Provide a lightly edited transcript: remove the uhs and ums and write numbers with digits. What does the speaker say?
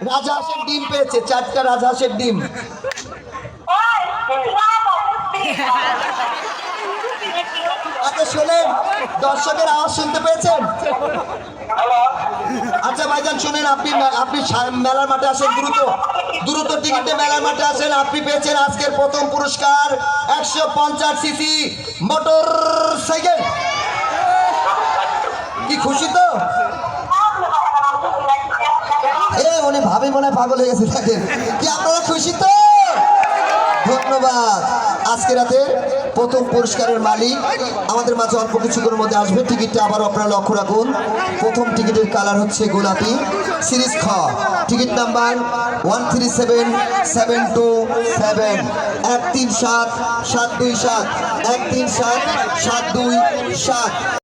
রাজহাঁসের ডিম পেয়েছে, 4টা রাজহাঁসের ডিম। আচ্ছা শোনেন, দর্শকের আওয়াজ শুনতে পেয়েছেন? আচ্ছা ভাইজান শুনেন, আপনি মেলার মাঠে আসেন, দ্রুত টিকিটে মেলার মাঠে আসেন। আপনি পেয়েছেন আজকের প্রথম পুরস্কার 150 সিসি মোটর সাইকেল। কি খুশি তো? উনি ভাবি মনে হয় পাগল হয়ে গেছে। দেখেন কি আপনারা খুশি তো? ধন্যবাদ। আজকে রাতে প্রথম পুরস্কারের মালিক আমাদের মাঝে অল্প কিছুক্ষণের মধ্যে আসবে। টিকিটটা আবার আপনারা লক্ষ্য রাখুন। প্রথম টিকিটের কালার হচ্ছে গোলাপি, সিরিজ খ, টিকিট নাম্বার 137727 137 727 137 727।